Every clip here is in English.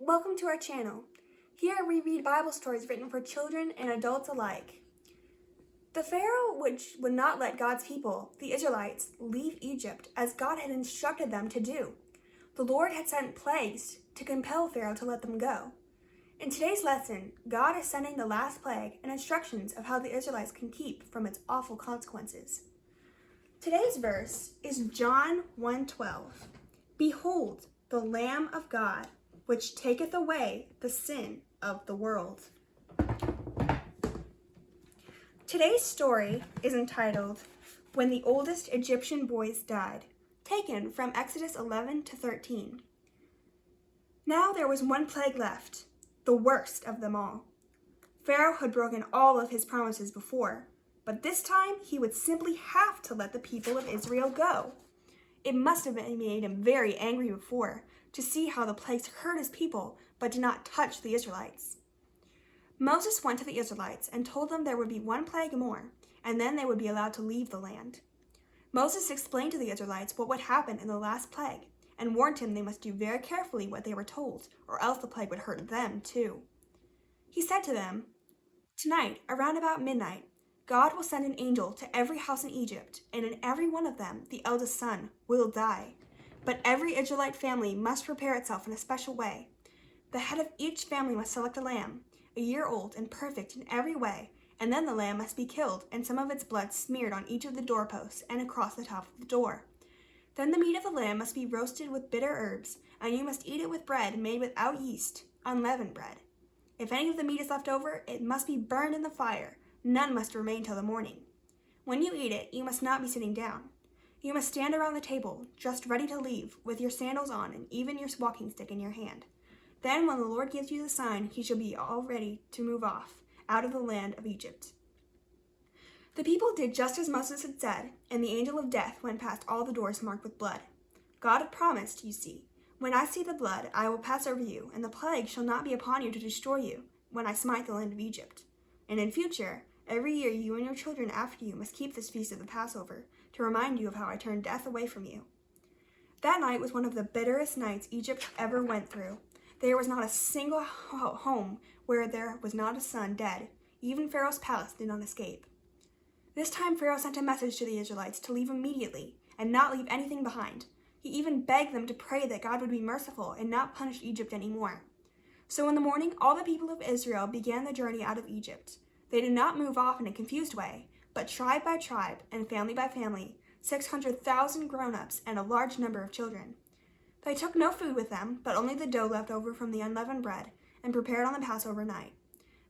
Welcome to our channel. Here we read Bible stories written for children and adults alike. The Pharaoh which would not let God's people, the Israelites, leave Egypt as God had instructed them to do. The Lord had sent plagues to compel Pharaoh to let them go. In today's lesson, God is sending the last plague and instructions of how the Israelites can keep from its awful consequences. Today's verse is John 1:12. Behold, the Lamb of God, which taketh away the sin of the world. Today's story is entitled When the Oldest Egyptian Boys Died, taken from Exodus 11-13. Now there was one plague left, the worst of them all. Pharaoh had broken all of his promises before, but this time he would simply have to let the people of Israel go. It must have made him very angry before to see how the plagues hurt his people but did not touch the Israelites. Moses went to the Israelites and told them there would be one plague more, and then they would be allowed to leave the land. Moses explained to the Israelites what would happen in the last plague and warned him they must do very carefully what they were told, or else the plague would hurt them too. He said to them, "Tonight, around about midnight, God will send an angel to every house in Egypt, and in every one of them the eldest son will die. But every Israelite family must prepare itself in a special way. The head of each family must select a lamb, a year old and perfect in every way, and then the lamb must be killed and some of its blood smeared on each of the doorposts and across the top of the door. Then the meat of the lamb must be roasted with bitter herbs, and you must eat it with bread made without yeast, unleavened bread. If any of the meat is left over, it must be burned in the fire. None must remain till the morning. When you eat it, you must not be sitting down. You must stand around the table, just ready to leave, with your sandals on and even your walking stick in your hand. Then when the Lord gives you the sign, he shall be all ready to move off, out of the land of Egypt." The people did just as Moses had said, and the angel of death went past all the doors marked with blood. God had promised, you see, "When I see the blood, I will pass over you, and the plague shall not be upon you to destroy you, when I smite the land of Egypt." And in future, every year you and your children after you must keep this feast of the Passover, to remind you of how I turned death away from you. That night was one of the bitterest nights Egypt ever went through. There was not a single home where there was not a son dead. Even Pharaoh's palace did not escape. This time Pharaoh sent a message to the Israelites to leave immediately and not leave anything behind. He even begged them to pray that God would be merciful and not punish Egypt anymore. So in the morning, all the people of Israel began the journey out of Egypt. They did not move off in a confused way, but tribe by tribe and family by family, 600,000 grown-ups and a large number of children. They took no food with them, but only the dough left over from the unleavened bread, and prepared on the Passover night.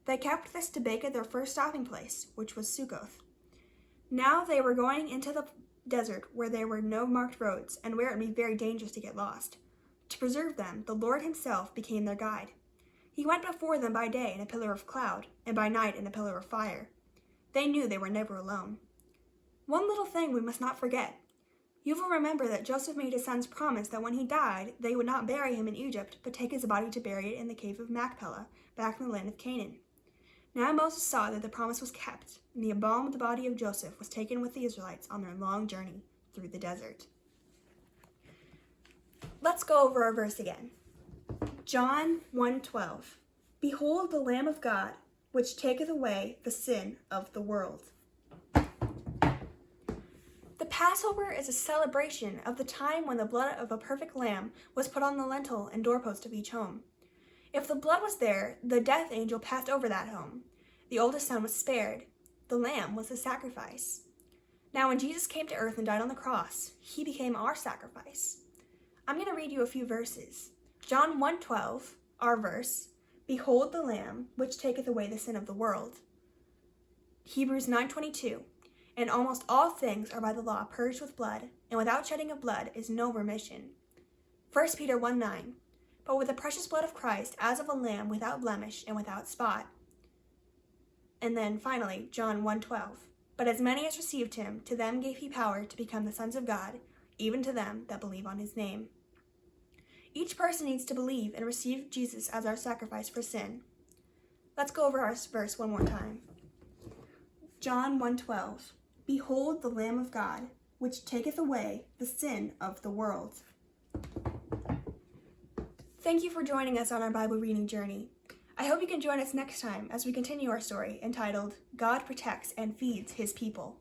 They kept this to bake at their first stopping place, which was Sukkoth. Now they were going into the desert where there were no marked roads, and where it would be very dangerous to get lost. To preserve them, the Lord himself became their guide. He went before them by day in a pillar of cloud, and by night in a pillar of fire. They knew they were never alone. One little thing we must not forget. You will remember that Joseph made his sons promise that when he died, they would not bury him in Egypt, but take his body to bury it in the cave of Machpelah, back in the land of Canaan. Now Moses saw that the promise was kept, and the embalmed body of Joseph was taken with the Israelites on their long journey through the desert. Let's go over our verse again. John 1:12. Behold the Lamb of God, which taketh away the sin of the world. The Passover is a celebration of the time when the blood of a perfect lamb was put on the lintel and doorpost of each home. If the blood was there, the death angel passed over that home. The oldest son was spared. The lamb was the sacrifice. Now when Jesus came to earth and died on the cross, he became our sacrifice. I'm going to read you a few verses. John 1:12, our verse, "Behold the Lamb, which taketh away the sin of the world." Hebrews 9:22, "And almost all things are by the law purged with blood, and without shedding of blood is no remission." 1 Peter 1:9, "But with the precious blood of Christ, as of a lamb without blemish and without spot." And then finally, John 1:12, "But as many as received him, to them gave he power to become the sons of God, even to them that believe on his name." Each person needs to believe and receive Jesus as our sacrifice for sin. Let's go over our verse one more time. John 1:12, "Behold the Lamb of God, which taketh away the sin of the world." Thank you for joining us on our Bible reading journey. I hope you can join us next time as we continue our story entitled, God Protects and Feeds His People.